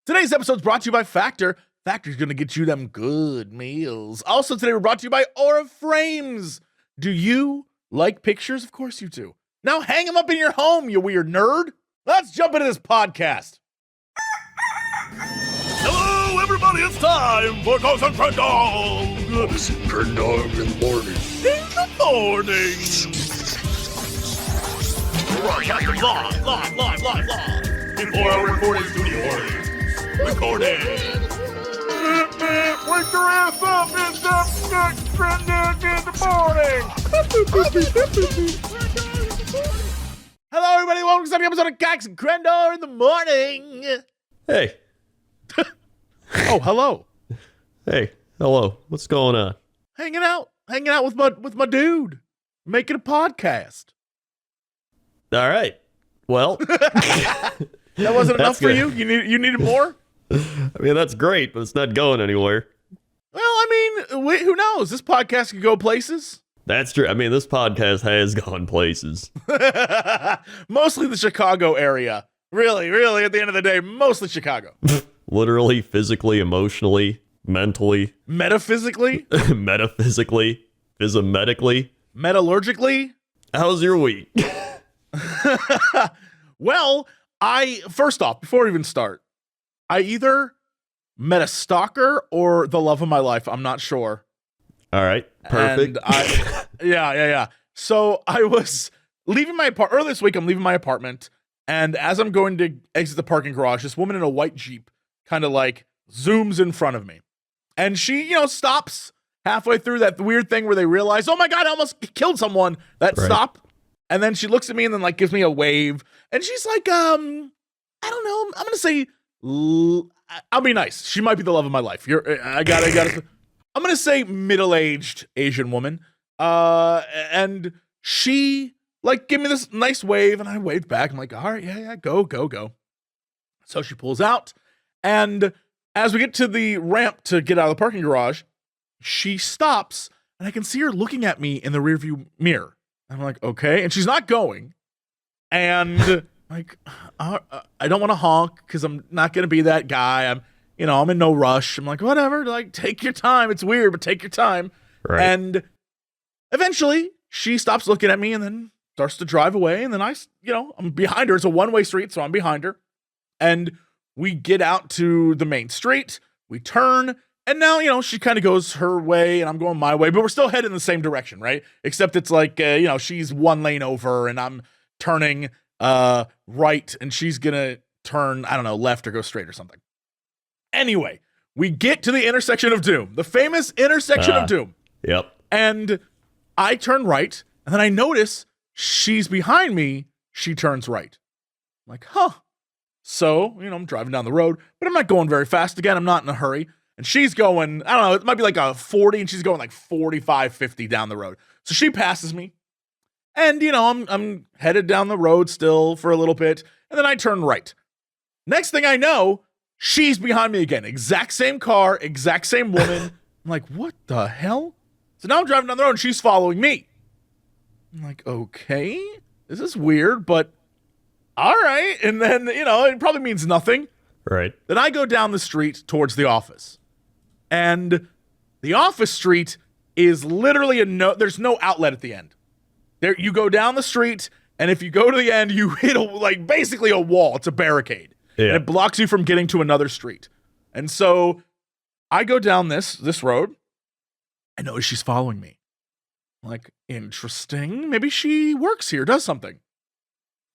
Today's episode is brought to you by Factor. Factor's going to get you them good meals. Also today we're brought to you by Aura Frames. Do you like pictures? Of course you do. Now hang them up in your home, you weird nerd. Let's jump into this podcast. Hello, everybody. It's time for Ghost and Crendor. Ghost and Crendor in the morning. In the morning. Live. In 4-hour recording studio. Recording. Wake your ass up! It's the Crendor in the morning! Hello, everybody. Welcome to another episode of Gax and Crendor in the morning. Hey. Oh, hello. Hey. Hello. What's going on? Hanging out with my dude, making a podcast. All right. Well, that wasn't enough for you. You needed more. I mean, that's great, but it's not going anywhere. Well, I mean, who knows? This podcast could go places. That's true. I mean, this podcast has gone places. Mostly the Chicago area. Really, at the end of the day, mostly Chicago. Literally, physically, emotionally, mentally. Metaphysically? Metaphysically. Physomedically. Metallurgically? How's your week? Well, first off, before we even start, I either met a stalker or the love of my life. I'm not sure. All right. Perfect. And yeah. So I was leaving my apartment earlier this week. I'm leaving my apartment. And as I'm going to exit the parking garage, this woman in a white Jeep kind of like zooms in front of me. And she, stops halfway through that weird thing where they realize, oh my God, I almost killed someone. That Right. stop. And then she looks at me and then like gives me a wave. And she's like, I don't know. I'm going to say, I'll be nice. She might be the love of my life. I gotta. I'm going to say middle-aged Asian woman. And she like give me this nice wave and I waved back. I'm like, all right, yeah, go. So she pulls out. And as we get to the ramp to get out of the parking garage, she stops and I can see her looking at me in the rearview mirror. I'm like, okay. And she's not going. And like, I don't want to honk because I'm not going to be that guy. I'm in no rush. I'm like, whatever, like take your time. It's weird, but take your time. Right. And eventually she stops looking at me and then starts to drive away. And then I'm behind her. It's a one-way street. So I'm behind her and we get out to the main street. We turn and now, she kind of goes her way and I'm going my way, but we're still heading in the same direction. Right. Except it's like, she's one lane over and I'm turning right and she's gonna turn, I don't know, left or go straight or something. Anyway, we get to the intersection of doom, the famous intersection of doom. Yep. And I turn right and then I notice she's behind me. She turns right. I'm like, huh. So, I'm driving down the road, but I'm not going very fast. Again, I'm not in a hurry. And she's going, I don't know, it might be like a 40 and she's going like 45, 50 down the road. So she passes me. And, I'm headed down the road still for a little bit. And then I turn right. Next thing I know, she's behind me again. Exact same car, exact same woman. I'm like, what the hell? So now I'm driving down the road and she's following me. I'm like, okay, this is weird, but all right. And then, it probably means nothing. Right. Then I go down the street towards the office. And the office street is literally there's no outlet at the end. There, you go down the street, and if you go to the end, you hit basically a wall. It's a barricade. Yeah. And it blocks you from getting to another street. And so I go down this road. I notice she's following me. I'm like, interesting. Maybe she works here, does something.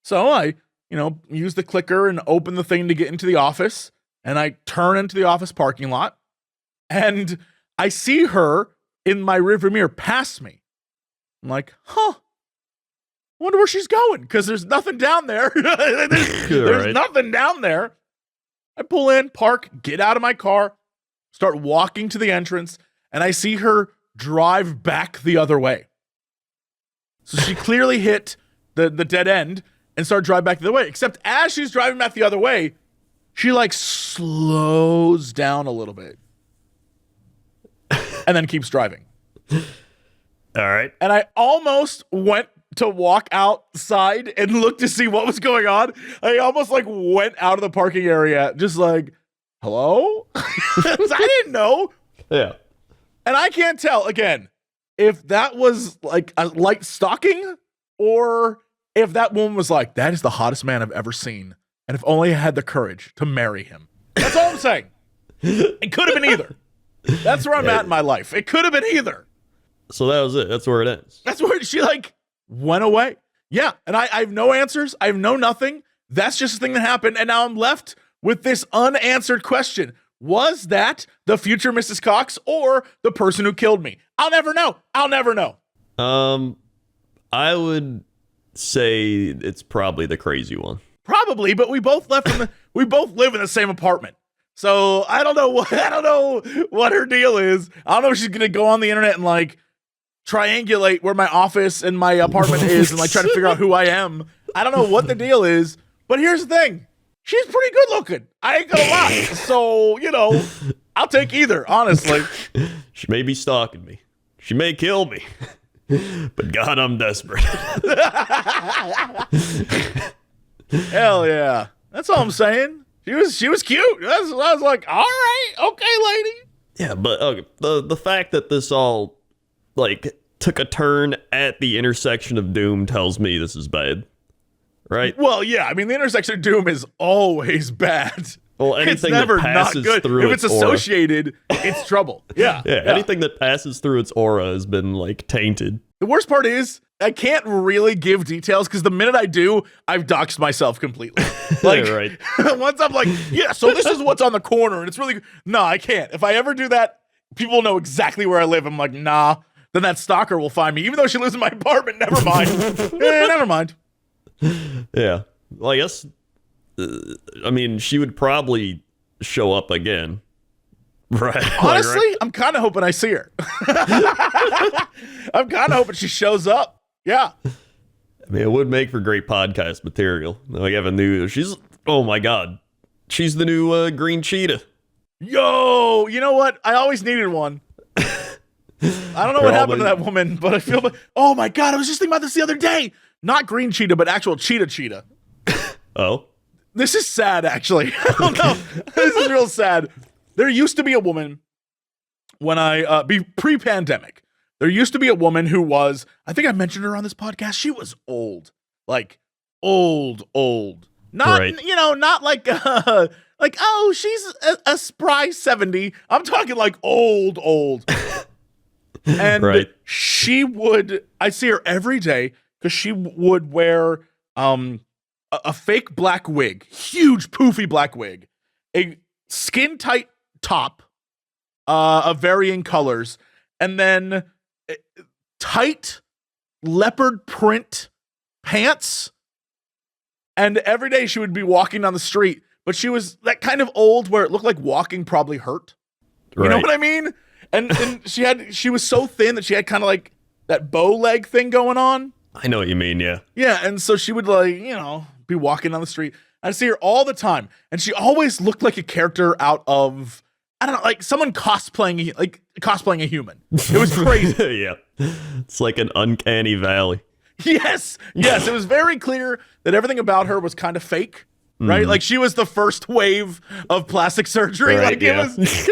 So I, use the clicker and open the thing to get into the office. And I turn into the office parking lot. And I see her in my rearview mirror pass me. I'm like, huh. Wonder where she's going because there's nothing down there. there's Right. nothing down there. I pull in, park, get out of my car, start walking to the entrance, and I see her drive back the other way. So she clearly hit the dead end and started driving back the other way. Except as she's driving back the other way, she like slows down a little bit and then keeps driving. All right. And I almost went to walk outside and look to see what was going on. I almost like went out of the parking area, just like, hello? I didn't know. Yeah. And I can't tell, again, if that was like a light stalking or if that woman was like, that is the hottest man I've ever seen. And if only I had the courage to marry him. That's all I'm saying. It could have been either. That's where I'm at in my life. It could have been either. So that was it. That's where it ends. That's where she like went away. Yeah. And I have no answers. I have no nothing. That's just a thing that happened. And now I'm left with this unanswered question. Was that the future Mrs. Cox or the person who killed me? I'll never know. I'll never know. I would say it's probably the crazy one. Probably, but we both we both live in the same apartment. So I don't know what her deal is. I don't know if she's gonna go on the internet and like triangulate where my office and my apartment is and like try to figure out who I am. I don't know what the deal is, but here's the thing. She's pretty good looking. I ain't gonna lie. So, I'll take either, honestly. She may be stalking me. She may kill me. But God, I'm desperate. Hell yeah. That's all I'm saying. She was cute. I was like, all right, okay, lady. Yeah, but okay, the fact that this all like took a turn at the intersection of doom tells me this is bad. Right? Well, yeah. I mean, the intersection of doom is always bad. Well, anything it's never that passes not good. through If it's its aura. associated, it's trouble. Yeah. Yeah, anything that passes through its aura has been like tainted. The worst part is I can't really give details because the minute I do, I've doxed myself completely. Like, right. Once I'm like, yeah, so this is what's on the corner, and it's really no, I can't. If I ever do that, people know exactly where I live. I'm like, nah. Then that stalker will find me, even though she lives in my apartment. Never mind. Never mind. Yeah. Well, I guess. I mean, she would probably show up again. Right. Honestly, right? I'm kind of hoping I see her. I'm kind of hoping she shows up. Yeah. I mean, it would make for great podcast material. Like, have a new. She's. Oh my God. She's the new Green Cheetah. Yo, you know what? I always needed one. I don't know what happened to that woman, but I feel. Oh my God! I was just thinking about this the other day. Not Green Cheetah, but actual Cheetah. Oh. This is sad, actually. I don't know. This is real sad. There used to be a woman when I be pre-pandemic. There used to be a woman who was. I think I mentioned her on this podcast. She was old, like old. Not right. Not like like oh she's a spry 70. I'm talking like old. And right. I see her every day because she would wear a fake black wig, huge poofy black wig, a skin tight top of varying colors, and then tight leopard print pants. And every day she would be walking down the street, but she was that kind of old where it looked like walking probably hurt. You know what I mean? And she was so thin that she had kind of like that bow leg thing going on. I know what you mean, yeah. Yeah, and so she would like, be walking down the street. I see her all the time, and she always looked like a character out of, I don't know, like someone cosplaying a human. It was crazy. Yeah. It's like an uncanny valley. Yes, it was very clear that everything about her was kind of fake, right? Like she was the first wave of plastic surgery. Right, like it was.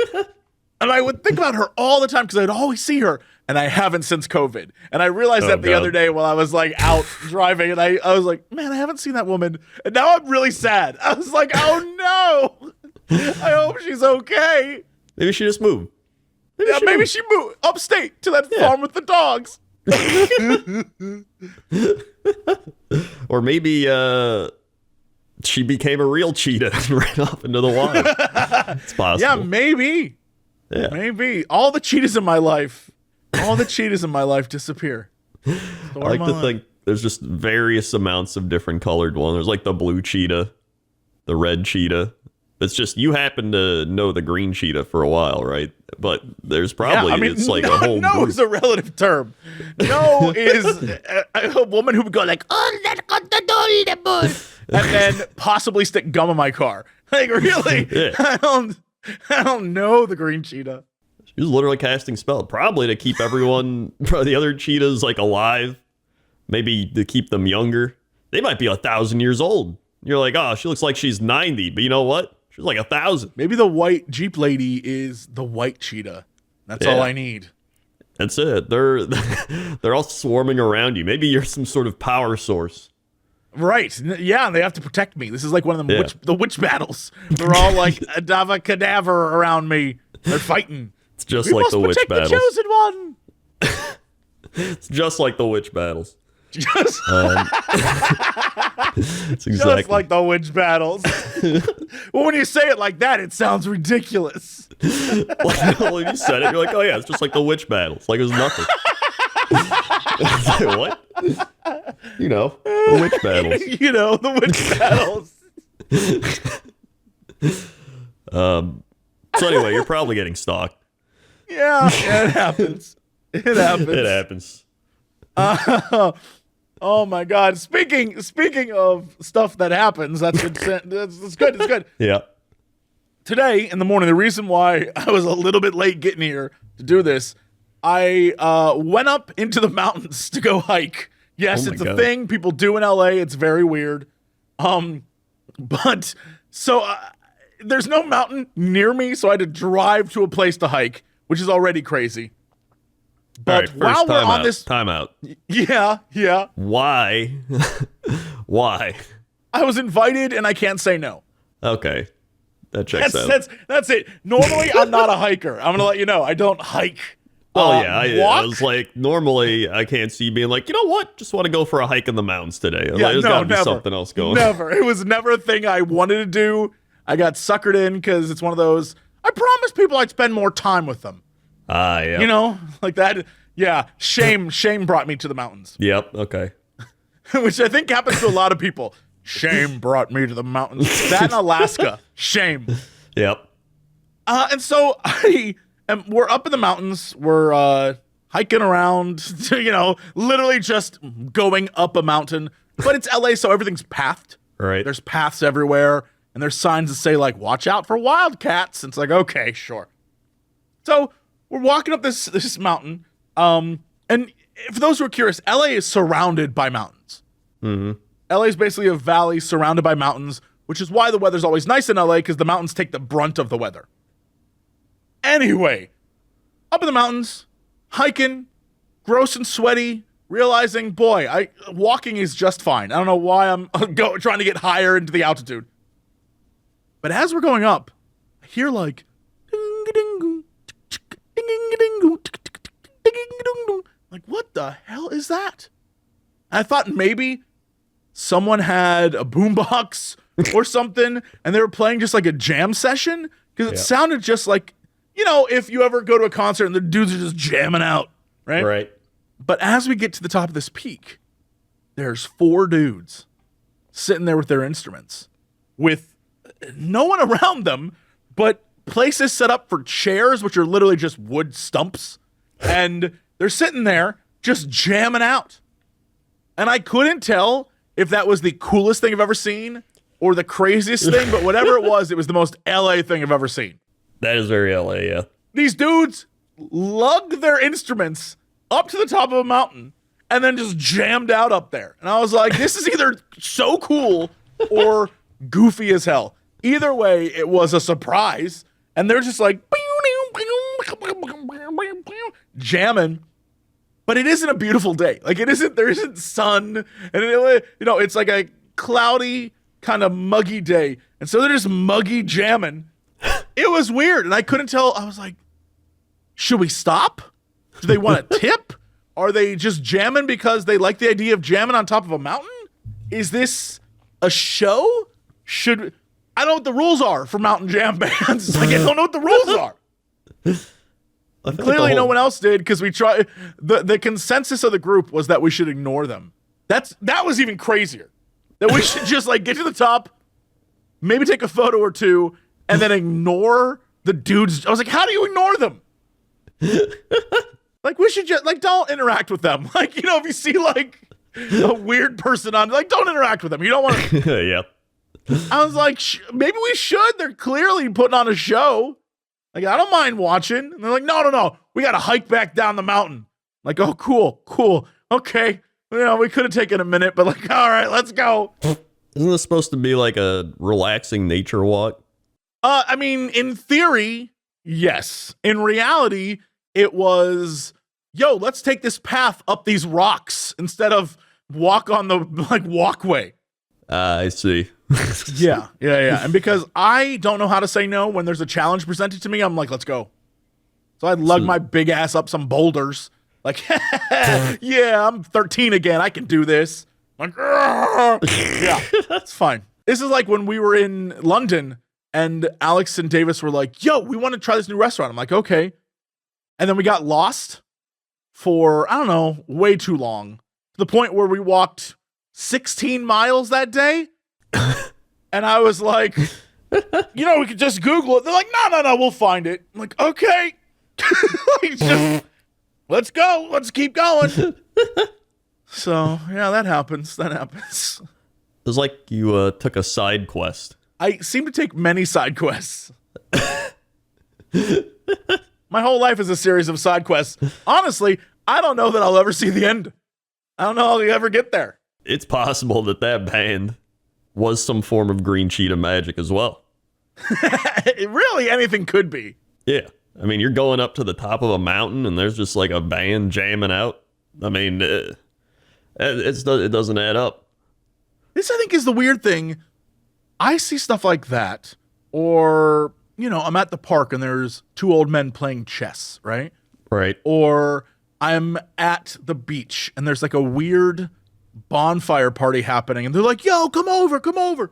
And I would think about her all the time because I'd always see her, and I haven't since COVID. And I realized that the other day while I was like out driving, and I was like, man, I haven't seen that woman. And now I'm really sad. I was like, oh no, I hope she's okay. Maybe she just moved. Maybe she moved upstate to that farm with the dogs. Or maybe she became a real cheetah and ran off into the water. It's possible. Yeah, maybe. Yeah. Maybe. All the cheetahs in my life disappear. I like to think there's just various amounts of different colored ones. There's like the blue cheetah, the red cheetah. It's just you happen to know the green cheetah for a while, right? But there's probably it's like a whole no group. is a relative term. No is a woman who would go like, oh, let's go to the bull, and then possibly stick gum in my car. Like really? Yeah. I don't know the green cheetah. She was literally casting spell, probably to keep everyone, the other cheetahs, like alive. Maybe to keep them younger. They might be 1,000 years old. You're like, oh, she looks like she's 90, but you know what? She's like 1,000. Maybe the white Jeep lady is the white cheetah. That's all I need. That's it. They're all swarming around you. Maybe you're some sort of power source. Right. Yeah, and they have to protect me. This is like one of them the witch battles. They're all like Adava Cadaver around me. They're fighting. It's just like the witch battles. The chosen one. It's just like the witch battles. Just, It's exactly just like the witch battles. Well, when you say it like that, it sounds ridiculous. Well, you said it. You're like, oh yeah, it's just like the witch battles. Like it was nothing. What? You know, the witch battles. You know, the witch battles. So anyway, you're probably getting stalked. Yeah, it happens. It happens. It happens. Oh my God! Speaking of stuff that happens, that's good. It's good. Yeah. Today in the morning, the reason why I was a little bit late getting here to do this, I went up into the mountains to go hike. Yes, it's a thing people do in LA. It's very weird. But so there's no mountain near me, so I had to drive to a place to hike, which is already crazy. But while we're on this time out. Yeah. Why? Why? I was invited and I can't say no. Okay. That checks out. That's it. Normally I'm not a hiker. I'm going to let you know. I don't hike. Oh yeah, I was like, normally I can't see you being like, you know what? Just want to go for a hike in the mountains today. Yeah, There's got to be something else going. Never. It was never a thing I wanted to do. I got suckered in because it's one of those. I promised people I'd spend more time with them. Yeah. You know, like that. Yeah. Shame brought me to the mountains. Yep. Okay. Which I think happens to a lot of people. Shame brought me to the mountains. That in Alaska. Shame. Yep. And so we're up in the mountains. We're hiking around, literally just going up a mountain. But it's LA, so everything's pathed. Right. There's paths everywhere, and there's signs that say, like, watch out for wildcats. And it's like, okay, sure. So we're walking up this mountain. And for those who are curious, LA is surrounded by mountains. Mm-hmm. LA is basically a valley surrounded by mountains, which is why the weather's always nice in LA, because the mountains take the brunt of the weather. Anyway, up in the mountains, hiking, gross and sweaty, realizing, boy, walking is just fine. I don't know why I'm trying to get higher into the altitude. But as we're going up, I hear like, like, what the hell is that? And I thought maybe someone had a boombox or something, and they were playing just like a jam session, because it sounded just like, if you ever go to a concert and the dudes are just jamming out, right? Right. But as we get to the top of this peak, there's 4 dudes sitting there with their instruments, with no one around them, but places set up for chairs, which are literally just wood stumps, and they're sitting there just jamming out. And I couldn't tell if that was the coolest thing I've ever seen or the craziest thing, but whatever it was the most LA thing I've ever seen. That is very LA, yeah. These dudes lugged their instruments up to the top of a mountain and then just jammed out up there. And I was like, this is either so cool or goofy as hell. Either way, it was a surprise. And they're just like jamming. But it isn't a beautiful day. Like there isn't sun. And it's like a cloudy, kind of muggy day. And so they're just muggy jamming. It was weird. And I couldn't tell. I was like, should we stop? Do they want a tip? Are they just jamming because they like the idea of jamming on top of a mountain? Is this a show? I don't know what the rules are for mountain jam bands. Like, I don't know what the rules are. Clearly no one else did, because we tried. The consensus of the group was that we should ignore them. That was even crazier. That we should just get to the top, maybe take a photo or two, and then ignore the dudes. I was like, how do you ignore them? We should just don't interact with them. If you see a weird person on, don't interact with them. You don't want to. Yeah. I was like, maybe we should. They're clearly putting on a show. I don't mind watching. And they're like, no. We got to hike back down the mountain. I'm like, oh, cool. Okay. We could have taken a minute, but all right, let's go. Isn't this supposed to be like a relaxing nature walk? I mean, in theory, yes. In reality, it was, yo, let's take this path up these rocks instead of walk on the walkway. I see. Yeah. And because I don't know how to say no when there's a challenge presented to me, I'm like, let's go. So I lug my big ass up some boulders. Like, yeah, I'm 13 again. I can do this. Like, yeah, that's fine. This is like when we were in London and Alex and Davis were like, yo, we want to try this new restaurant. I'm like, okay. And then we got lost for, I don't know, way too long. To the point where we walked 16 miles that day. And I was like, we could just Google it. They're like, no, we'll find it. I'm like, okay. Let's go. Let's keep going. So, yeah, that happens. It was like you took a side quest. I seem to take many side quests. My whole life is a series of side quests. Honestly, I don't know that I'll ever see the end. I don't know how we ever get there. It's possible that band was some form of Green Cheetah magic as well. Really, anything could be. Yeah. I mean, you're going up to the top of a mountain and there's just like a band jamming out. I mean, it doesn't add up. This, I think, is the weird thing. I see stuff like that, or, I'm at the park and there's two old men playing chess, right? Right. Or I'm at the beach and there's like a weird bonfire party happening and they're like, yo, come over.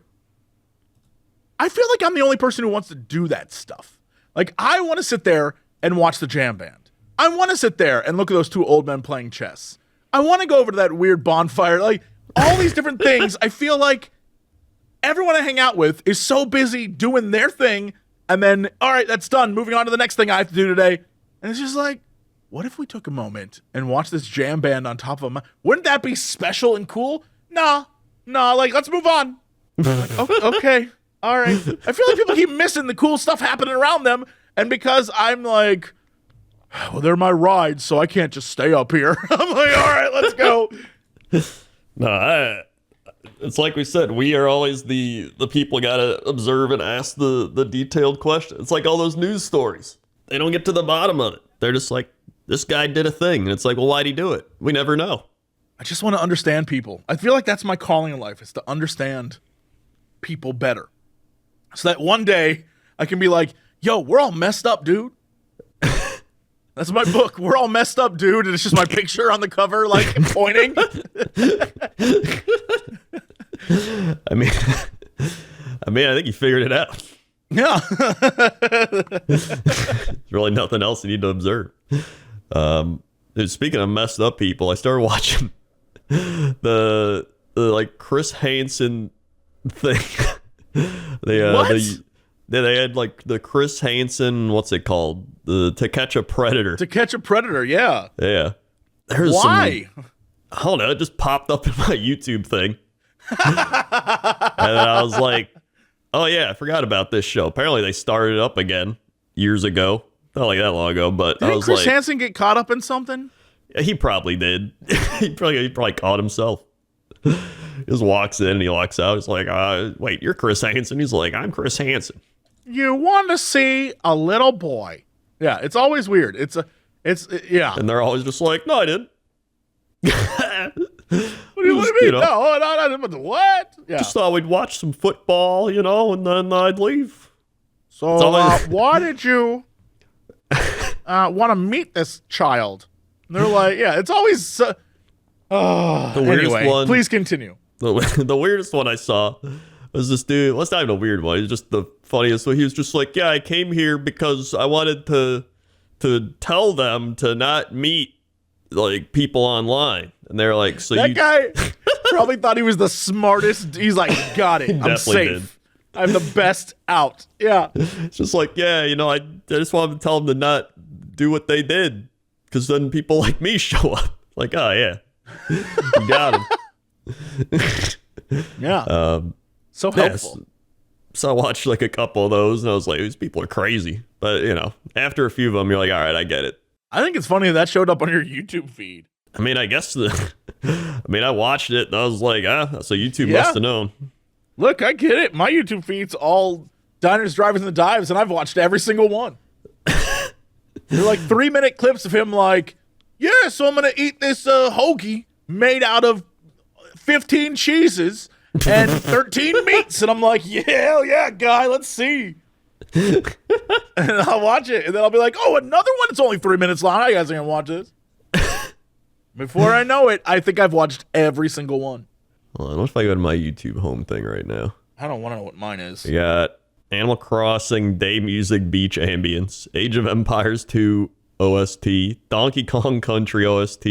I feel like I'm the only person who wants to do that stuff. Like, I want to sit there and watch the jam band. I want to sit there and look at those two old men playing chess. I want to go over to that weird bonfire. Like, all these different things. I feel like everyone I hang out with is so busy doing their thing. And then, all right, that's done. Moving on to the next thing I have to do today. And it's just like, what if we took a moment and watched this jam band on top of a mountain? Wouldn't that be special and cool? No, like, let's move on. Like, okay. All right. I feel like people keep missing the cool stuff happening around them. And because I'm like, well, they're my rides, so I can't just stay up here. I'm like, all right, let's go. No, it's like we said, we are always the people gotta observe and ask the detailed questions. It's like all those news stories. They don't get to the bottom of it. They're just like, this guy did a thing. And it's like, well, why'd he do it? We never know. I just want to understand people. I feel like that's my calling in life, is to understand people better. So that one day I can be like, yo, we're all messed up, dude. That's my book. We're all messed up, dude. And it's just my picture on the cover, like, pointing. I mean, I think you figured it out. Yeah. There's really nothing else you need to observe. Speaking of messed up people, I started watching the like Chris Hansen thing. They had like the Chris Hansen, what's it called? The To Catch a Predator. To Catch a Predator, yeah. Yeah. There's Why? I don't know. It just popped up in my YouTube thing. And then I was like, oh yeah, I forgot about this show. Apparently they started it up again years ago. Not like that long ago, but I was Chris like, Hansen get caught up in something? Yeah, he probably did. he probably caught himself. He just walks in and he walks out. He's like, wait, you're Chris Hansen? He's like, I'm Chris Hansen. You want to see a little boy. Yeah, it's always weird. Yeah. And they're always just like, no, I didn't. What do you mean? No, what? Yeah. Just thought we'd watch some football, and then I'd leave. So, why did you want to meet this child? And they're like, yeah, it's always... the weirdest one. Please continue. The weirdest one I saw was this dude. Well, it's not even a weird one. It's just the funniest one. He was just like, yeah, I came here because I wanted to tell them to not meet like people online. And they're like, so that guy probably thought he was the smartest. He's like, got it. I'm safe. Did. I'm the best out. Yeah. It's just like, yeah, I just wanted to tell them to not do what they did, because then people like me show up. Like, oh yeah, you got him. Yeah. So helpful. Yeah, so I watched like a couple of those, and I was like, these people are crazy. But after a few of them, you're like, all right, I get it. I think it's funny that showed up on your YouTube feed. I mean, I guess I watched it and I was like, so YouTube must have known. Look, I get it. My YouTube feed's all Diners, Drive-Ins, and Dives, and I've watched every single one. They're like 3-minute clips of him like, yeah, so I'm going to eat this hoagie made out of 15 cheeses and 13 meats. And I'm like, yeah, hell yeah, guy, let's see. And I'll watch it, and then I'll be like, oh, another one that's only 3 minutes long. I guys are going to watch this. Before I know it, I think I've watched every single one. Hold on, what if I go to my YouTube home thing right now? I don't want to know what mine is. We got Animal Crossing, Day Music, Beach Ambience, Age of Empires 2 OST, Donkey Kong Country OST,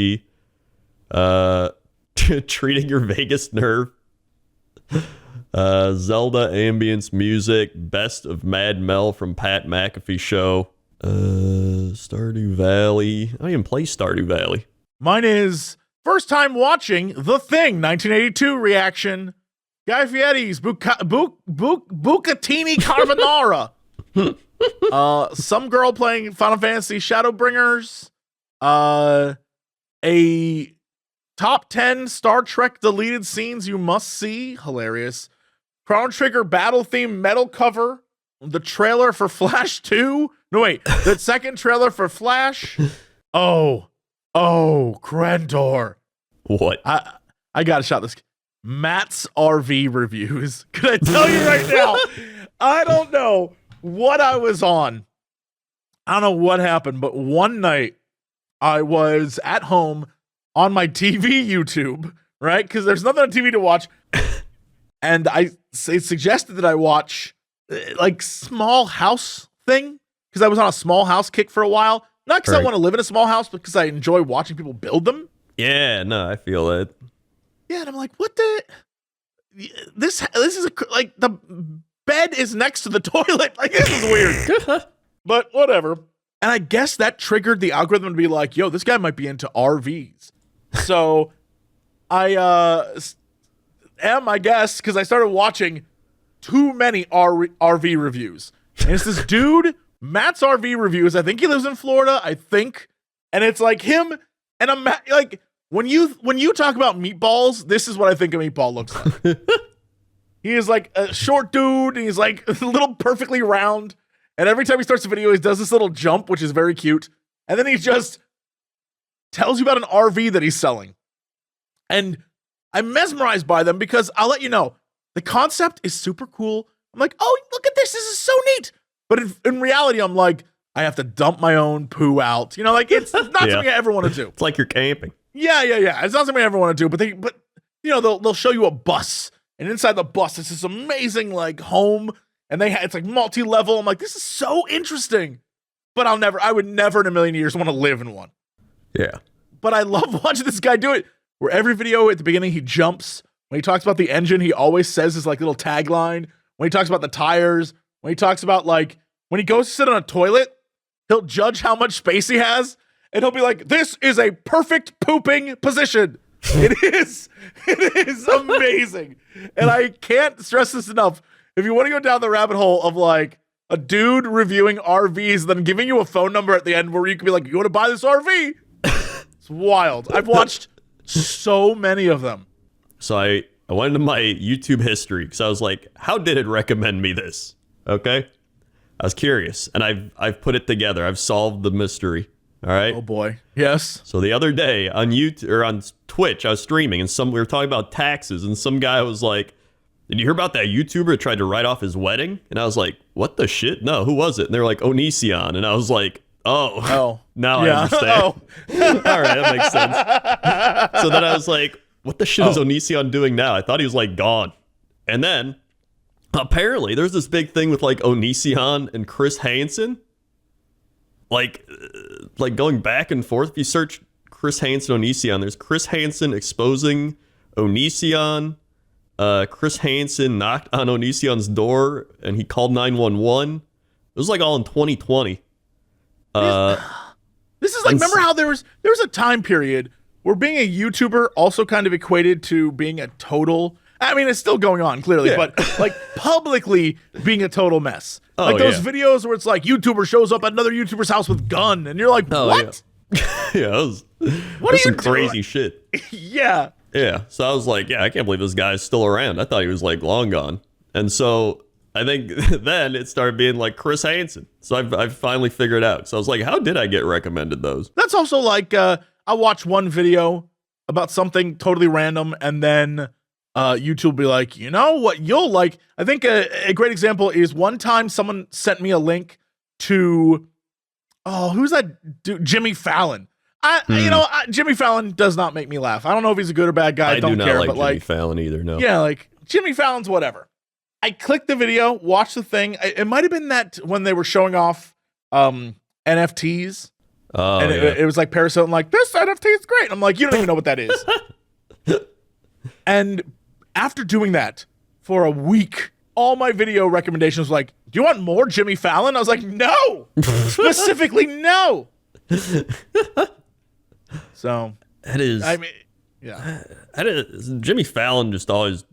Treating Your Vagus Nerve, Zelda Ambience Music, Best of Mad Mel from Pat McAfee Show, Stardew Valley. I don't even play Stardew Valley. Mine is first time watching The Thing, 1982 reaction. Guy Fieri's Bucatini Carbonara. Some girl playing Final Fantasy Shadowbringers. A top 10 Star Trek deleted scenes you must see. Hilarious. Chrono Trigger battle theme metal cover. The trailer for Flash 2. No, wait. The second trailer for Flash. Oh, Crendor. What? I got to shout this. Matt's RV reviews. Can I tell you right now? I don't know what I was on. I don't know what happened, but one night I was at home on my TV YouTube, right? Because there's nothing on TV to watch. And it suggested that I watch like Small House thing because I was on a Small House kick for a while. Not because I want to live in a small house, but because I enjoy watching people build them. Yeah, no, I feel it. Yeah, and I'm like, what the? This is like the bed is next to the toilet. Like, this is weird. But whatever. And I guess that triggered the algorithm to be like, yo, this guy might be into RVs. So I am, I guess, because I started watching too many RV reviews. And it's this dude, Matt's RV reviews. I think he lives in Florida, I think. And it's like him and I'm like, when you talk about meatballs, this is what I think a meatball looks like. He is like a short dude, and he's like a little perfectly round. And every time he starts a video, he does this little jump, which is very cute. And then he just tells you about an RV that he's selling. And I'm mesmerized by them because I'll let you know, the concept is super cool. I'm like, oh, look at this. This is so neat. But in reality, I'm like, I have to dump my own poo out. You know, like it's not something I ever want to do. It's like you're camping. Yeah. It's not something I ever want to do. But you know, they'll show you a bus, and inside the bus, it's this amazing like home, and it's like multi-level. I'm like, this is so interesting. But I would never in a million years want to live in one. Yeah. But I love watching this guy do it. Where every video at the beginning he jumps. When he talks about the engine, he always says his like little tagline. When he talks about the tires, when he talks about like when he goes to sit on a toilet, he'll judge how much space he has, and he'll be like, "This is a perfect pooping position." It is amazing, and I can't stress this enough. If you want to go down the rabbit hole of like a dude reviewing RVs, then giving you a phone number at the end where you can be like, "You want to buy this RV?" It's wild. I've watched so many of them. So I went into my YouTube history because I was like, how did it recommend me this? Okay. I was curious, and I've put it together. I've solved the mystery. All right. Oh boy. Yes. So the other day on YouTube or on Twitch, I was streaming, and we were talking about taxes, and some guy was like, "Did you hear about that YouTuber that tried to write off his wedding?" And I was like, "What the shit? No, who was it?" And they're like, "Onision," and I was like, "Oh, now I understand." Oh. All right, that makes sense. So then I was like, what the shit is Onision doing now? I thought he was like gone. And then apparently there's this big thing with like Onision and Chris Hansen. Like going back and forth. If you search Chris Hansen Onision, there's Chris Hansen exposing Onision. Chris Hansen knocked on Onision's door and he called 911. It was like all in 2020. This is like, remember how there was a time period where being a YouTuber also kind of equated to being a total, I mean, it's still going on clearly, but like publicly being a total mess. Like those videos where it's like YouTuber shows up at another YouTuber's house with gun, and you're like, what? Yeah, what are you some crazy shit. Yeah. Yeah. So I was like, I can't believe this guy's still around. I thought he was like long gone. And so I think then it started being like Chris Hansen. So I've finally figured it out. So I was like, how did I get recommended those? That's also like I watch one video about something totally random, and then YouTube will be like, you know what you'll like? I think a great example is one time someone sent me a link to, who's that dude? Jimmy Fallon. Jimmy Fallon does not make me laugh. I don't know if he's a good or bad guy. I don't do not care, like but Jimmy Fallon either. No. Yeah, like Jimmy Fallon's whatever. I clicked the video, watched the thing. It might have been that when they were showing off NFTs. Oh, and it was like Paris Hilton, like, this NFT is great. I'm like, you don't even know what that is. And after doing that for a week, all my video recommendations were like, do you want more Jimmy Fallon? I was like, no, specifically no. So that is, I mean, yeah. Jimmy Fallon just always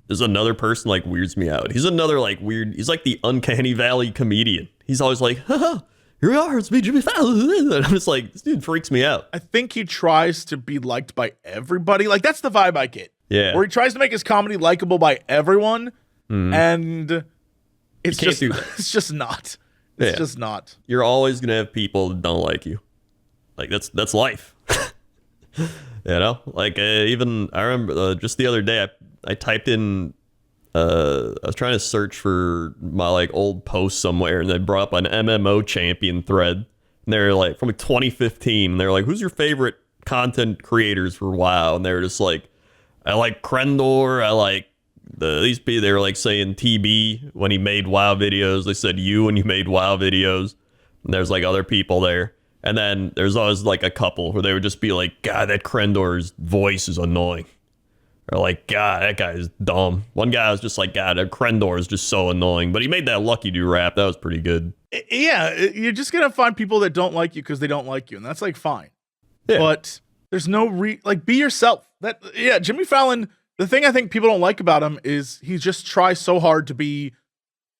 is another person like weirds me out. He's another like weird, he's like the uncanny valley comedian. He's always like, haha, here we are, it's me, Jimmy Fallon. And I'm just like, this dude freaks me out. I think he tries to be liked by everybody. Like, that's the vibe I get. Yeah. Where he tries to make his comedy likable by everyone, and it's just not. It's just not. You're always gonna have people that don't like you. Like that's life. You know, like even I remember just the other day I typed in. I was trying to search for my like old post somewhere, and they brought up an MMO champion thread. And they're like from like 2015. And they're like, "Who's your favorite content creators for WoW?" And they were just like, "I like Crendor. I like these people." They were like saying TB when he made WoW videos. They said you when you made WoW videos. And there's like other people there. And then there's always like a couple where they would just be like, "God, that Crendor's voice is annoying." Or like, God, that guy is dumb. One guy was just like, God, that Crendor is just so annoying. But he made that Lucky Do rap. That was pretty good. Yeah, you're just going to find people that don't like you because they don't like you. And that's like fine. Yeah. But there's no be yourself. Jimmy Fallon, the thing I think people don't like about him is he just tries so hard to be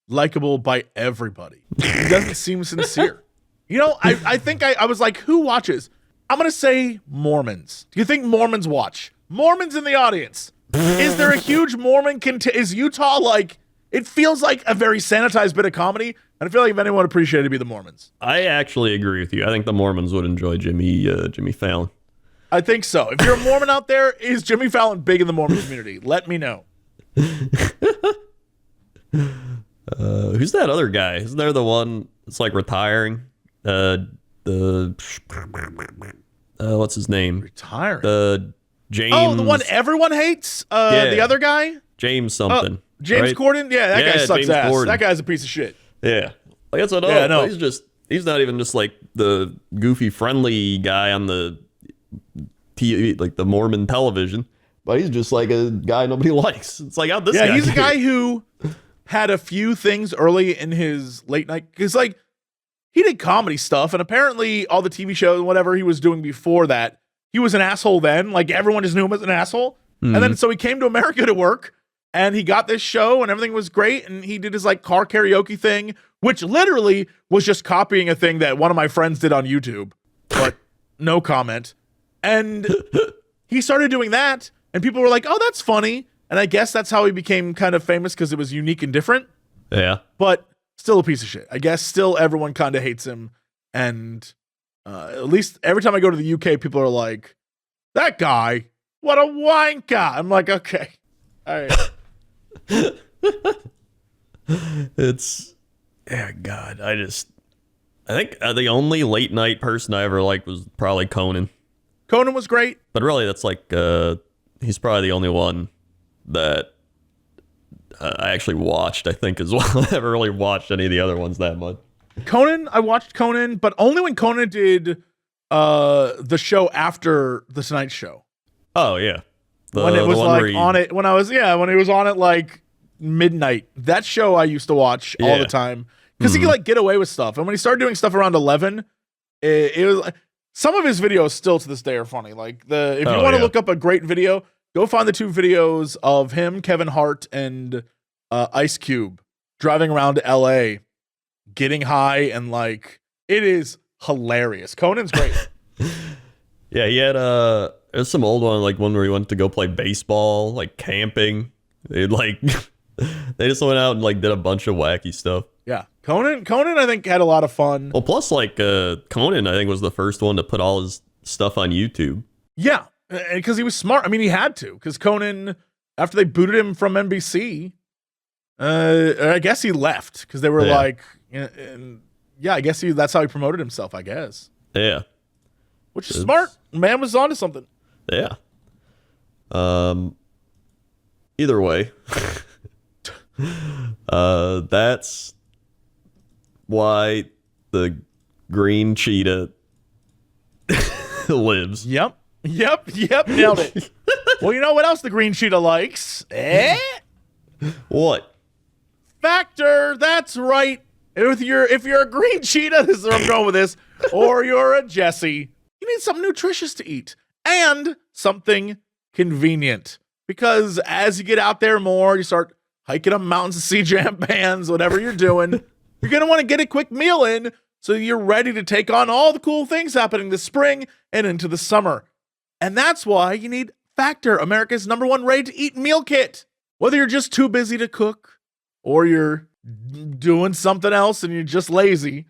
likable by everybody. He doesn't seem sincere. You know, I think I was like, who watches? I'm going to say Mormons. Do you think Mormons watch? Mormons in the audience. Is there a huge Mormon? Is Utah like, it feels like a very sanitized bit of comedy. And I feel like if anyone appreciated, it'd be the Mormons. I actually agree with you. I think the Mormons would enjoy Jimmy Fallon. I think so. If you're a Mormon out there, is Jimmy Fallon big in the Mormon community? Let me know. Who's that other guy? Isn't there the one that's like retiring? What's his name? Retiring. James. Oh, the one everyone hates? The other guy? James something. James right? Corden? Yeah, that guy sucks James ass. Corden. That guy's a piece of shit. Yeah. Like that's another. Yeah, no. He's not even just like the goofy friendly guy on the TV, like the Mormon television, but he's just like a guy nobody likes. It's like, how'd this guy he's get a guy here? who had a few things early in his late night, because like he did comedy stuff, and apparently all the TV shows and whatever he was doing before that, he was an asshole then. Like everyone just knew him as an asshole. And then so he came to America to work, and he got this show and everything was great. And he did his like car karaoke thing, which literally was just copying a thing that one of my friends did on YouTube, but no comment. And he started doing that, and people were like, oh, that's funny. And I guess that's how he became kind of famous, because it was unique and different. Yeah. But still a piece of shit. I guess still everyone kind of hates him. And at least every time I go to the UK, people are like, that guy, what a wanker. I'm like, okay. All right. It's, God, I think the only late night person I ever liked was probably Conan. Conan was great. But really, that's like, he's probably the only one that I actually watched, I think, as well. I haven't really watched any of the other ones that much. Conan, I watched Conan, but only when Conan did the show after the Tonight Show. Oh, yeah. When it was like on it, when he was on it like midnight. That show I used to watch all the time, because he could like get away with stuff. And when he started doing stuff around 11, it was like, some of his videos still to this day are funny. Like if you want to look up a great video, go find the 2 videos of him, Kevin Hart, and Ice Cube driving around LA, getting high, and like it is hilarious. Conan's great. Yeah, he had there's some old one, like one where he went to go play baseball, like camping. They'd like They just went out and like did a bunch of wacky stuff. Yeah, Conan, I think had a lot of fun. Well, plus like Conan, I think was the first one to put all his stuff on YouTube. Yeah, because he was smart. I mean, he had to, because Conan, after they booted him from NBC, I guess he left because they were like, I guess that's how he promoted himself. I guess. Yeah, which is smart. Man was onto something. Yeah. Either way. That's why the Green Cheetah lives. Yep, nailed it. Well, you know what else the Green Cheetah likes? What? Factor. That's right. If you're a Green Cheetah, this is where I'm going with this, or you're a Jessie, you need something nutritious to eat and something convenient. Because as you get out there more, you start hiking up mountains of sea jam bands, whatever you're doing, you're going to want to get a quick meal in so you're ready to take on all the cool things happening this spring and into the summer. And that's why you need Factor, America's #1 ready-to-eat meal kit. Whether you're just too busy to cook or you're doing something else and you're just lazy,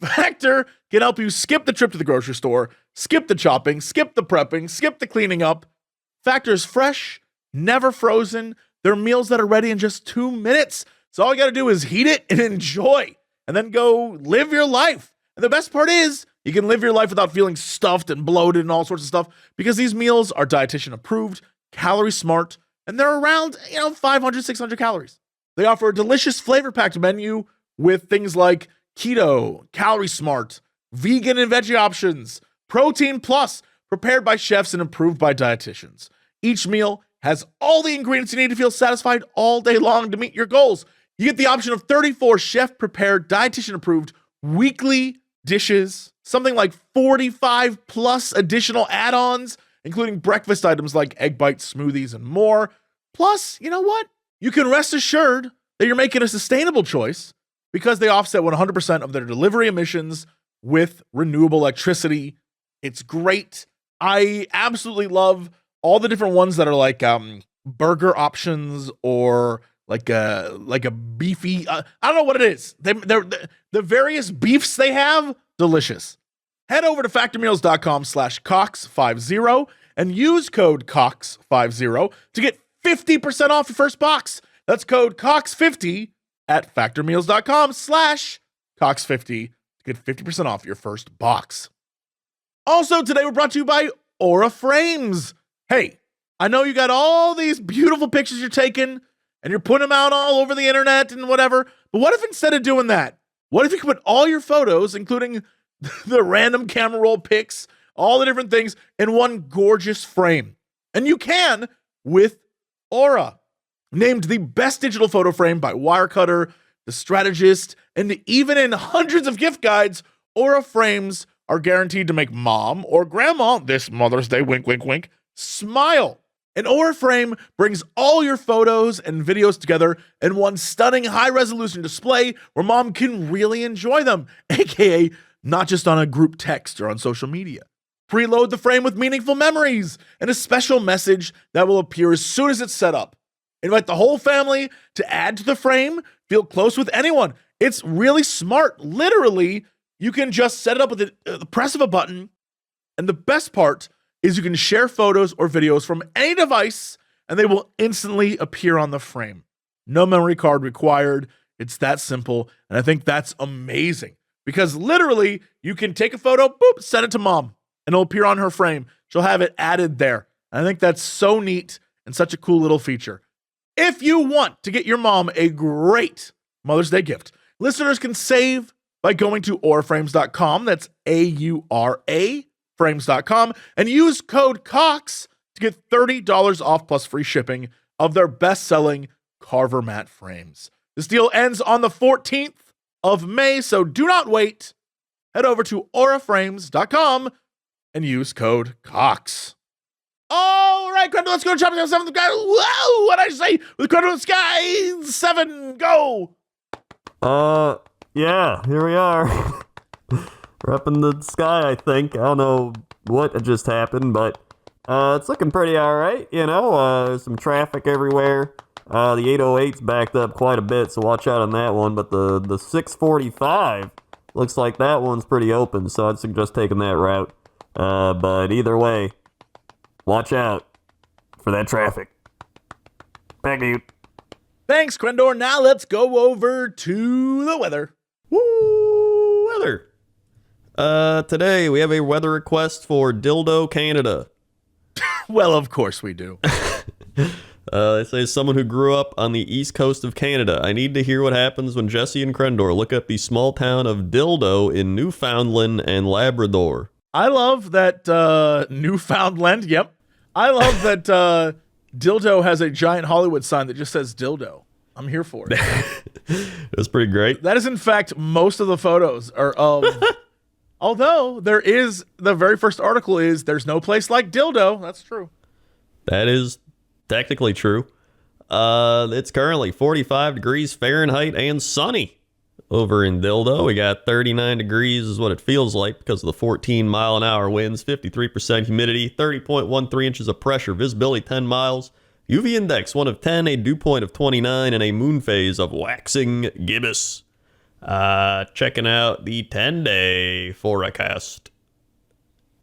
Factor can help you skip the trip to the grocery store, skip the chopping, skip the prepping, skip the cleaning up. Factor's fresh, never frozen. They're meals that are ready in just 2 minutes. So all you got to do is heat it and enjoy, and then go live your life. And the best part is you can live your life without feeling stuffed and bloated and all sorts of stuff, because these meals are dietitian approved, calorie smart, and they're around, 500, 600 calories. They offer a delicious flavor packed menu with things like keto, calorie smart, vegan and veggie options, protein plus, prepared by chefs and approved by dietitians. Each meal has all the ingredients you need to feel satisfied all day long to meet your goals. You get the option of 34 chef-prepared, dietitian-approved weekly dishes, something like 45 plus additional add-ons, including breakfast items like egg bites, smoothies, and more. Plus, you know what? You can rest assured that you're making a sustainable choice because they offset 100% of their delivery emissions with renewable electricity. It's great. I absolutely love all the different ones that are like burger options or like a beefy. I don't know what it is. The various beefs they have, delicious. Head over to factormeals.com/Cox50 and use code Cox50 to get 50% off your first box. That's code Cox50 at factormeals.com/Cox50 to get 50% off your first box. Also, today we're brought to you by Aura Frames. Hey, I know you got all these beautiful pictures you're taking and you're putting them out all over the internet and whatever, but what if instead of doing that, what if you could put all your photos, including the random camera roll pics, all the different things, in one gorgeous frame? And you can with Aura. Named the best digital photo frame by Wirecutter, The Strategist, and even in hundreds of gift guides, Aura frames are guaranteed to make mom or grandma, this Mother's Day, wink, wink, wink, smile. An Aura frame brings all your photos and videos together in one stunning high-resolution display where mom can really enjoy them, aka not just on a group text or on social media. Preload the frame with meaningful memories and a special message that will appear as soon as it's set up. Invite the whole family to add to the frame. Feel close with anyone. It's really smart. Literally, you can just set it up with the press of a button. And the best part is you can share photos or videos from any device and they will instantly appear on the frame. No memory card required. It's that simple. And I think that's amazing because literally you can take a photo, boop, send it to mom and it'll appear on her frame. She'll have it added there. And I think that's so neat and such a cool little feature. If you want to get your mom a great Mother's Day gift, listeners can save by going to auraframes.com. That's AURA frames.com and use code COX to get $30 off plus free shipping of their best-selling Carver mat frames. This deal ends on the 14th of May, so do not wait. Head over to auraframes.com and use code COX. All right, Crendor, let's go to chapter 7. Whoa, what did I say? With Crendor in the Sky 7, go! Yeah, here we are. We're up in the sky, I think. I don't know what just happened, but it's looking pretty alright, There's some traffic everywhere. The 808's backed up quite a bit, so watch out on that one. But the 645 looks like that one's pretty open, so I'd suggest taking that route. But either way, watch out for that traffic. Back to you. Thanks, Crendor. Now let's go over to the weather. Woo! Weather. Today we have a weather request for Dildo, Canada. Well, of course we do. They say, as someone who grew up on the east coast of Canada, I need to hear what happens when Jesse and Crendor look up the small town of Dildo in Newfoundland and Labrador. I love that Newfoundland. Yep. I love that Dildo has a giant Hollywood sign that just says Dildo. I'm here for it. It was pretty great. That is, in fact, most of the photos are of. Although there is the very first article is there's no place like Dildo. That's true. That is technically true. It's currently 45 degrees Fahrenheit and sunny over in Dildo. We got 39 degrees is what it feels like because of the 14-mile-an-hour winds, 53% humidity, 30.13 inches of pressure, visibility 10 miles, UV index 1 of 10, a dew point of 29, and a moon phase of waxing gibbous. Checking out the 10-day forecast.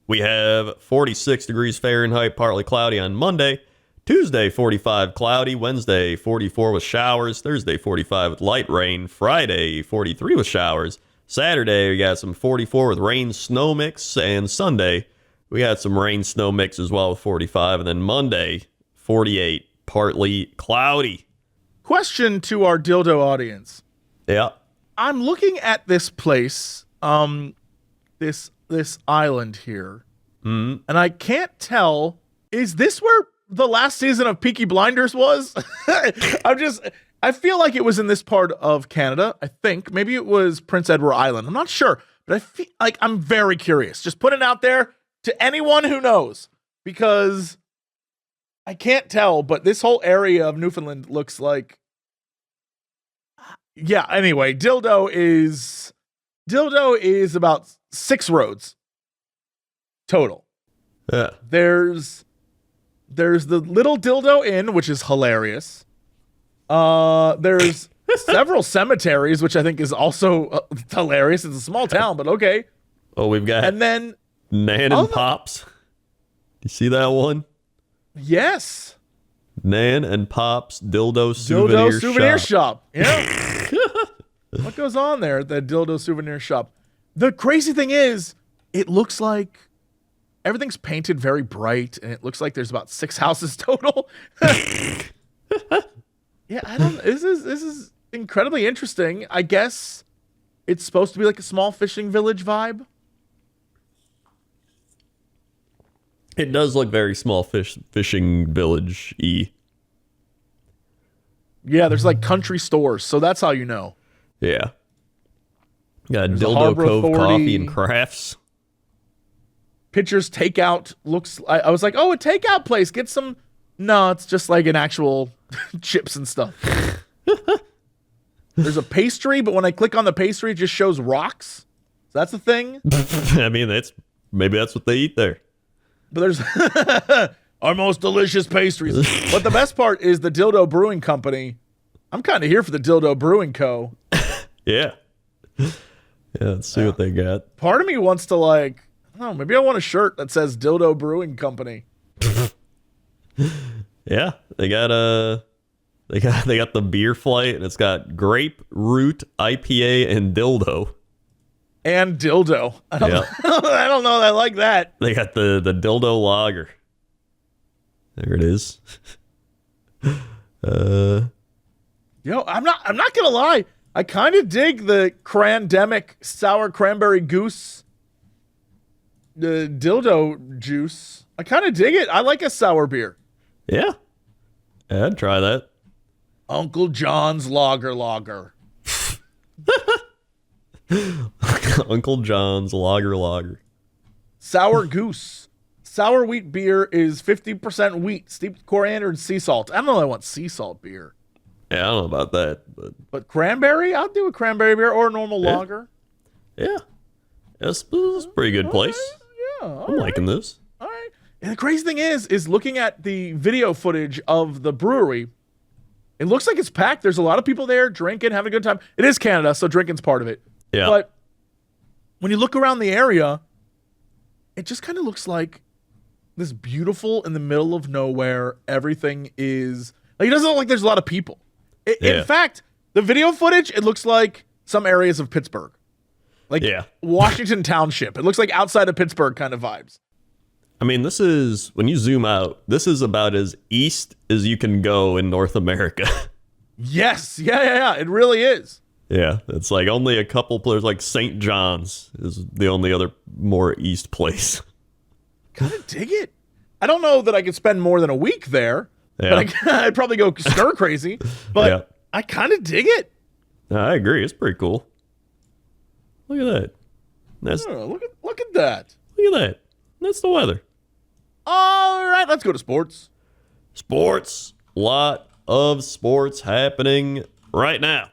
We have 46 degrees Fahrenheit, partly cloudy on Monday. Tuesday, 45 cloudy. Wednesday, 44 with showers. Thursday, 45 with light rain. Friday, 43 with showers. Saturday, we got some 44 with rain snow mix. And Sunday, we got some rain snow mix as well with 45. And then Monday, 48, partly cloudy. Question to our Dildo audience. Yeah. I'm looking at this place, this island here, and I can't tell, is this where the last season of Peaky Blinders was? I feel like it was in this part of Canada, I think. Maybe it was Prince Edward Island. I'm not sure, but I feel like I'm very curious. Just put it out there to anyone who knows, because I can't tell, but this whole area of Newfoundland looks like. Yeah, anyway, Dildo is about 6 roads total. Yeah. There's the Little Dildo Inn, which is hilarious. There's several cemeteries, which I think is also hilarious. It's a small town, but okay. Oh, we've got And then Nan and Pops. You see that one? yes, Nan and Pops Dildo Souvenir Shop. Yeah. What goes on there at the Dildo Souvenir Shop? The crazy thing is, it looks like everything's painted very bright, and it looks like there's about 6 houses total. Yeah, I don't. This is incredibly interesting. I guess it's supposed to be like a small fishing village vibe. It does look very small fishing village-y. Yeah, there's like country stores, so that's how you know. Yeah. Got There's a Dildo Harbor Cove Authority. Coffee and Crafts. Pitcher's Takeout looks. I was like, oh, a takeout place. Get some. No, it's just like an actual chips and stuff. There's a pastry, but when I click on the pastry, it just shows rocks. So that's a thing. I mean, maybe that's what they eat there. But there's our most delicious pastries. But the best part is the Dildo Brewing Company. I'm kind of here for the Dildo Brewing Co. Yeah. Yeah, let's see what they got. Part of me wants to like, I don't know, maybe I want a shirt that says Dildo Brewing Company. Yeah, they got the beer flight, and it's got grape, root, IPA, and dildo. And dildo. I don't know. I like that. They got the dildo lager. There it is. Yo, I'm not gonna lie. I kind of dig the Crandemic sour cranberry goose dildo juice. I kind of dig it. I like a sour beer. Yeah, I'd try that. Uncle John's Lager. Uncle John's lager. Sour goose. Sour wheat beer is 50% wheat, steeped coriander and sea salt. I don't know. I want sea salt beer. Yeah, I don't know about that, But cranberry, I'll do a cranberry beer or a normal lager. yeah, this is a pretty good place. Yeah, I'm liking this. All right. And the crazy thing is looking at the video footage of the brewery, It looks like it's packed. There's a lot of people there drinking, having a good time. It is Canada, so drinking's part of it. Yeah. But when you look around the area, it just kind of looks like this beautiful in the middle of nowhere. Everything is like, it doesn't look like there's a lot of people. In fact, the video footage, it looks like some areas of Pittsburgh. Like Washington Township. It looks like outside of Pittsburgh kind of vibes. I mean, this is, when you zoom out, this is about as east as you can go in North America. Yes. Yeah. It really is. Yeah. It's like only a couple places, like St. John's is the only other more east place. Kind of dig it. I don't know that I could spend more than a week there, but I'd probably go stir crazy. But I kind of dig it. I agree. It's pretty cool. Look at that. Look at that. Look at that. That's the weather. All right, let's go to sports. Sports. Lot of sports happening right now.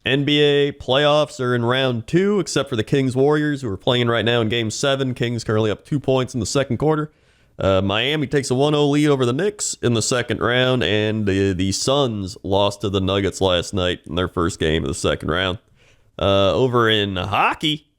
NBA playoffs are in round 2, except for the Kings Warriors, who are playing right now in Game 7. Kings currently up 2 points in the second quarter. Miami takes a 1-0 lead over the Knicks in the second round, and the Suns lost to the Nuggets last night in their first game of the second round. Over in hockey,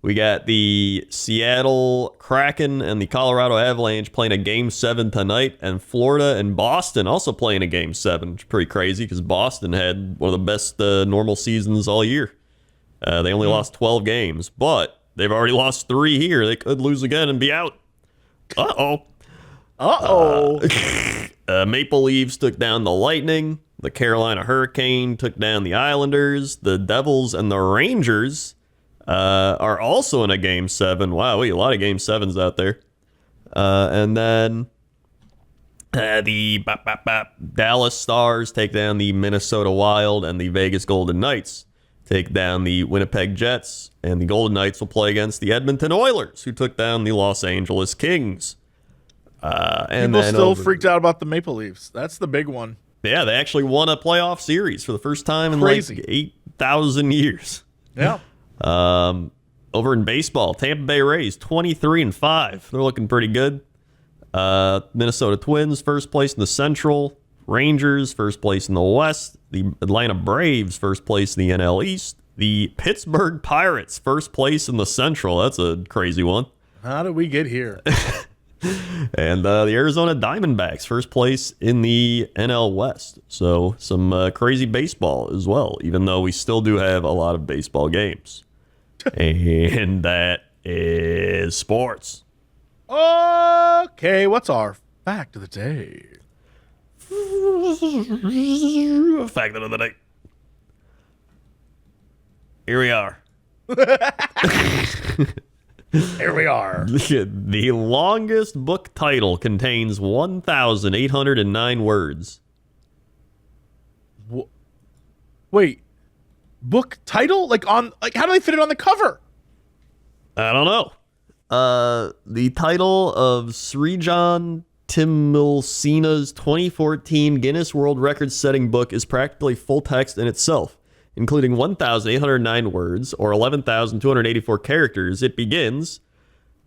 we got the Seattle Kraken and the Colorado Avalanche playing a Game 7 tonight, and Florida and Boston also playing a Game 7, which is pretty crazy because Boston had one of the best normal seasons all year. They only lost 12 games, but they've already lost 3 here. They could lose again and be out. Maple Leafs took down the Lightning. The Carolina Hurricane took down the Islanders. The Devils and the Rangers are also in a Game 7. Wow, a lot of Game 7s out there. And then the Dallas Stars take down the Minnesota Wild, and the Vegas Golden Knights take down the Winnipeg Jets. And the Golden Knights will play against the Edmonton Oilers, who took down the Los Angeles Kings. And people still freaked out about the Maple Leafs. That's the big one. Yeah, they actually won a playoff series for the first time in like 8,000 years. Yeah. Over in baseball, Tampa Bay Rays 23-5. They're looking pretty good. Minnesota Twins first place in the Central. Rangers first place in the West. The Atlanta Braves first place in the NL East. The Pittsburgh Pirates first place in the Central. That's a crazy one. How did we get here? And the Arizona Diamondbacks first place in the NL West. So some crazy baseball as well, even though we still do have a lot of baseball games. And that is sports. Okay, what's our fact of the day? Fact of the day. Here we are. Here we are. The longest book title contains 1,809 words. Wait, book title? How do they fit it on the cover? I don't know. The title of Srijan Timilsena's 2014 Guinness World Record-setting book is practically full text in itself, including 1,809 words, or 11,284 characters. It begins,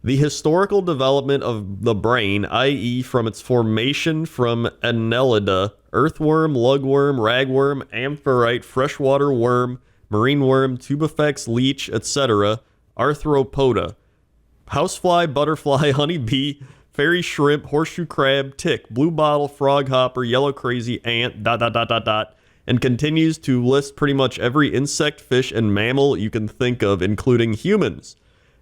the historical development of the brain, i.e. from its formation from Annelida, earthworm, lugworm, ragworm, amphitrite, freshwater worm, marine worm, tubifex, leech, etc., arthropoda, housefly, butterfly, honeybee, fairy shrimp, horseshoe crab, tick, blue bottle, frog hopper, yellow crazy ant, ... and continues to list pretty much every insect, fish, and mammal you can think of, including humans.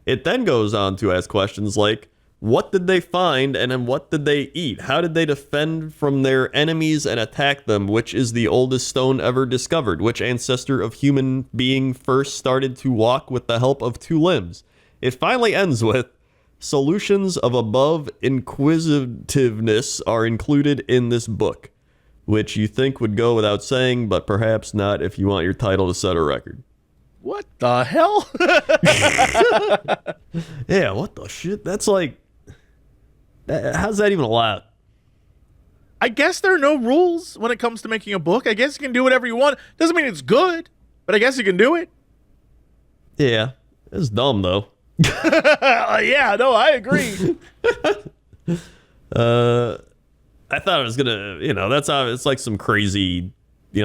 It then goes on to ask questions like, what did they find and then what did they eat? How did they defend from their enemies and attack them? Which is the oldest stone ever discovered? Which ancestor of human being first started to walk with the help of 2 limbs? It finally ends with, solutions of above inquisitiveness are included in this book, which you think would go without saying, but perhaps not if you want your title to set a record. What the hell? Yeah, what the shit? That's like, how's that even allowed? I guess there are no rules when it comes to making a book. I guess you can do whatever you want. Doesn't mean it's good, but I guess you can do it. Yeah, it's dumb though. Yeah, no, I agree. I thought it was gonna, that's how it's like some crazy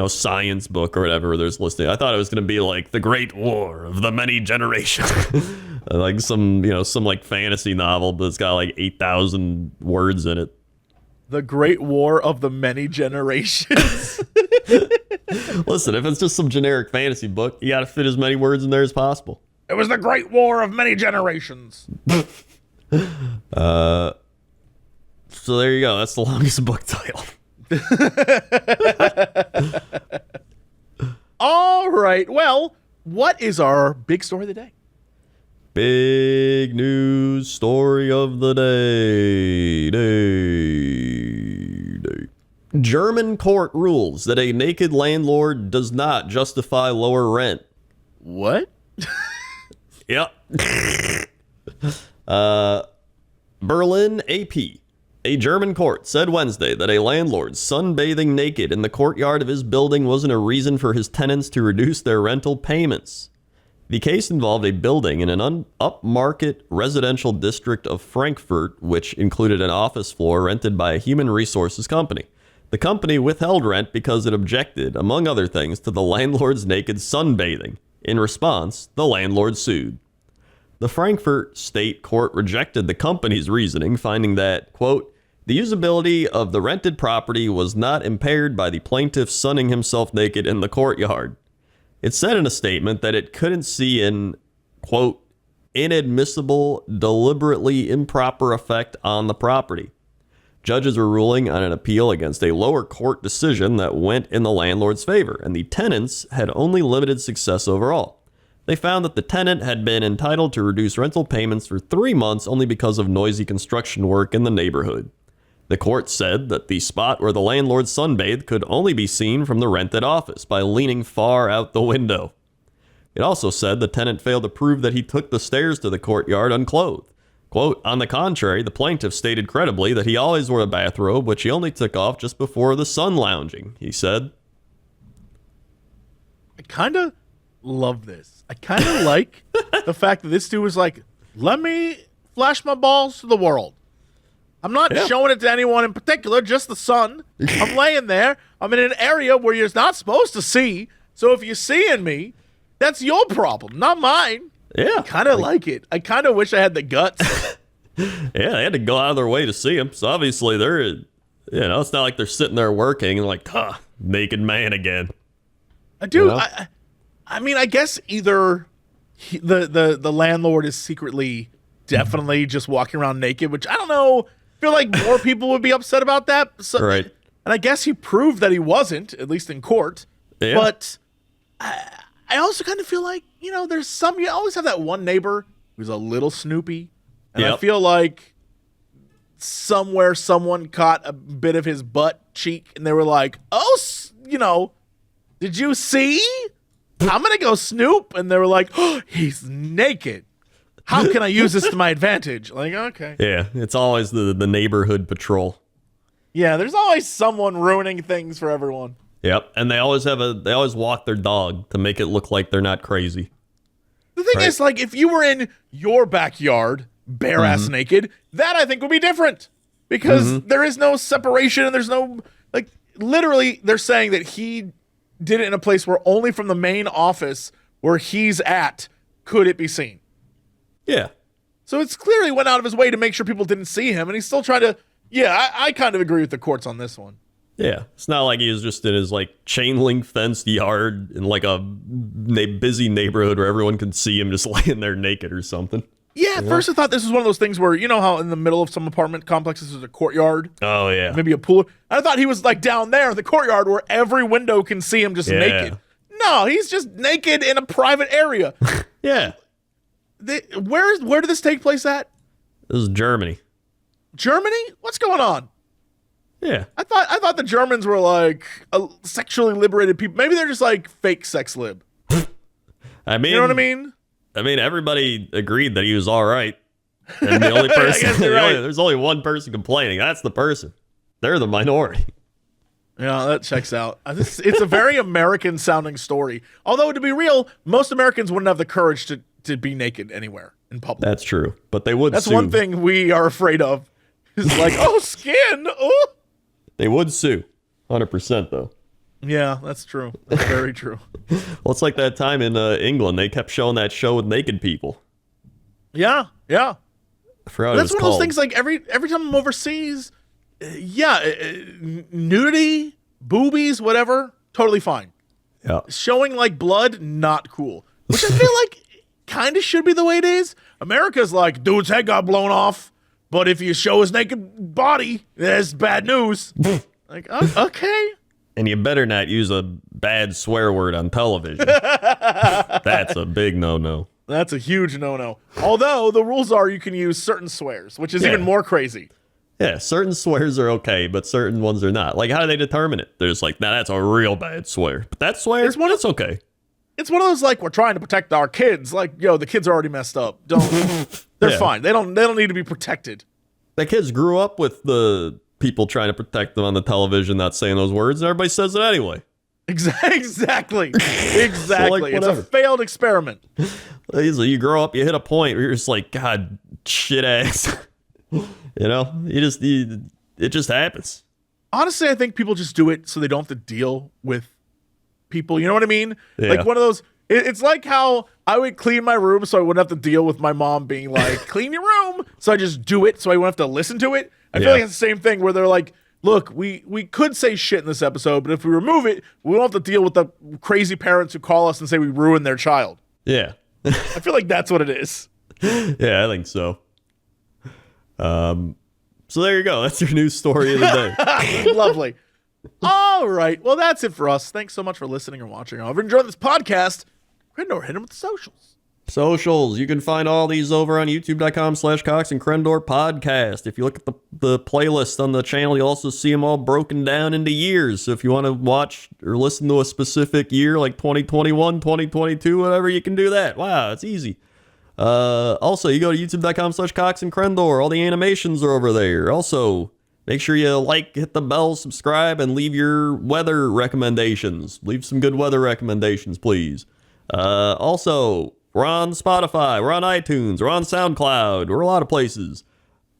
science book or whatever there's listing. I thought it was going to be like the Great War of the Many Generations. Like some like fantasy novel, but it's got like 8,000 words in it. The Great War of the Many Generations. Listen, if it's just some generic fantasy book, you got to fit as many words in there as possible. It was the Great War of Many Generations. So there you go. That's the longest book title. All right. Well, what is our big story of the day? Big news story of the day. German court rules that a naked landlord does not justify lower rent. What? Yep. Berlin AP. A German court said Wednesday that a landlord sunbathing naked in the courtyard of his building wasn't a reason for his tenants to reduce their rental payments. The case involved a building in an upmarket residential district of Frankfurt, which included an office floor rented by a human resources company. The company withheld rent because it objected, among other things, to the landlord's naked sunbathing. In response, the landlord sued. The Frankfurt State Court rejected the company's reasoning, finding that, quote, the usability of the rented property was not impaired by the plaintiff sunning himself naked in the courtyard. It said in a statement that it couldn't see an, quote, inadmissible, deliberately improper effect on the property. Judges were ruling on an appeal against a lower court decision that went in the landlord's favor, and the tenants had only limited success overall. They found that the tenant had been entitled to reduce rental payments for 3 months only because of noisy construction work in the neighborhood. The court said that the spot where the landlord sunbathed could only be seen from the rented office by leaning far out the window. It also said the tenant failed to prove that he took the stairs to the courtyard unclothed. Quote, on the contrary, the plaintiff stated credibly that he always wore a bathrobe, which he only took off just before the sun lounging, he said. I kind of love this. I kind of like the fact that this dude was like, let me flash my balls to the world. I'm not showing it to anyone in particular, just the sun. I'm laying there. I'm in an area where you're not supposed to see. So if you're seeing me, that's your problem, not mine. Yeah. I kind of like it. I kind of wish I had the guts. Yeah, they had to go out of their way to see him. So obviously they're, it's not like they're sitting there working and like, naked man again. Dude, I mean, I guess either the landlord is secretly definitely just walking around naked, which I don't know. I feel like more people would be upset about that. So, right. And I guess he proved that he wasn't, at least in court. Yeah. But I also kind of feel like, you always have that one neighbor who's a little snoopy. And I feel like somewhere someone caught a bit of his butt cheek and they were like, did you see? I'm going to go snoop. And they were like, oh, he's naked. How can I use this to my advantage? Like, okay. Yeah, it's always the neighborhood patrol. Yeah, there's always someone ruining things for everyone. Yep, and they always walk their dog to make it look like they're not crazy. The thing is, like, if you were in your backyard, bare-ass naked, that I think would be different. Because there is no separation and there's no, like, literally, they're saying that he did it in a place where only from the main office where he's at could it be seen. Yeah. So it's clearly went out of his way to make sure people didn't see him, and he's still trying to, I kind of agree with the courts on this one. Yeah, it's not like he was just in his, like, chain link fenced yard in, like, a busy neighborhood where everyone could see him just laying there naked or something. Yeah, at first I thought this was one of those things where, you know how in the middle of some apartment complexes there's a courtyard? Oh, yeah. Maybe a pool. I thought he was, like, down there in the courtyard where every window can see him just naked. No, he's just naked in a private area. Yeah. Where did this take place at? This is Germany. Germany? What's going on? Yeah. I thought the Germans were like sexually liberated people. Maybe they're just like fake sex lib. I mean, you know what I mean? I mean, everybody agreed that he was all right. And the only person, there's only one person complaining. That's the person. They're the minority. Yeah, that checks out. It's a very American sounding story. Although, to be real, most Americans wouldn't have the courage to be naked anywhere in public. That's true. But they would That's sue. one thing we are afraid of. Is like, oh, skin. Oh. They would sue. 100% though. Yeah, that's true. That's very true. Well, it's like that time in England. They kept showing that show with naked people. Yeah, yeah. I forgot That's what it one was of those things. Like every time I'm overseas, nudity, boobies, whatever, totally fine. Yeah. Showing like blood, not cool. Which I feel like kind of should be the way it is. America's like, dude's head got blown off, but if you show his naked body, that's bad news. Like, okay. And you better not use a bad swear word on television. That's a big no-no. That's a huge no-no. Although the rules are you can use certain swears, which is even more crazy. Yeah, certain swears are okay, but certain ones are not. Like, how do they determine it? They're just like, nah, that's a real bad swear. But that swear, it's okay. It's one of those like we're trying to protect our kids. Like, yo, the kids are already messed up. They're fine. They don't need to be protected. The kids grew up with the people trying to protect them on the television, not saying those words, and everybody says it anyway. Exactly. So, like, It's a failed experiment. You grow up, you hit a point where you're just like, God, shit ass. You know, it just happens. Honestly, I think people just do it so they don't have to deal with people. You know what I mean? Yeah. Like one of those. It's like how I would clean my room so I wouldn't have to deal with my mom being like, clean your room. So I just do it so I wouldn't have to listen to it. I feel like it's the same thing where they're like, look, we could say shit in this episode, but if we remove it, we won't have to deal with the crazy parents who call us and say we ruined their child. Yeah. I feel like that's what it is. Yeah, I think so. So there you go. That's your news story of the day. Lovely. All right. Well, that's it for us. Thanks so much for listening or watching. If you're enjoying this podcast, Crendor, hit him with the socials. Socials. You can find all these over on youtube.com/Cox and Crendor podcast. If you look at the playlist on the channel, you'll also see them all broken down into years. So if you want to watch or listen to a specific year like 2021, 2022, whatever, you can do that. Wow, it's easy. Also, you go to youtube.com/Cox and Crendor. All the animations are over there. Also, make sure you like, hit the bell, subscribe, and leave your weather recommendations. Leave some good weather recommendations, please. Also, we're on Spotify, we're on iTunes, we're on SoundCloud, we're a lot of places.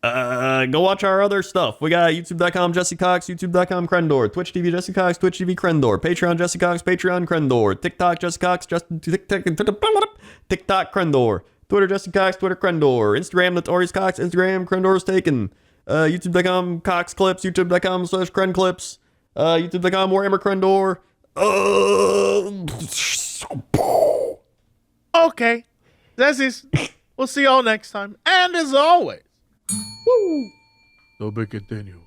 Go watch our other stuff. We got youtube.com Jesse Cox, youtube.com Crendor, Twitch TV Jesse Cox, Twitch TV Crendor, Patreon Jesse Cox, Patreon Crendor, TikTok Jesse Cox, TikTok Crendor, Twitter Jesse Cox, Twitter Crendor, Instagram Notorious Cox, Instagram Crendor's Taken, youtube.com Cox Clips, youtube.com/Cren Clips, youtube.com Warhammer Crendor. Okay. That's it. We'll see y'all next time. And as always, woo, to be continued.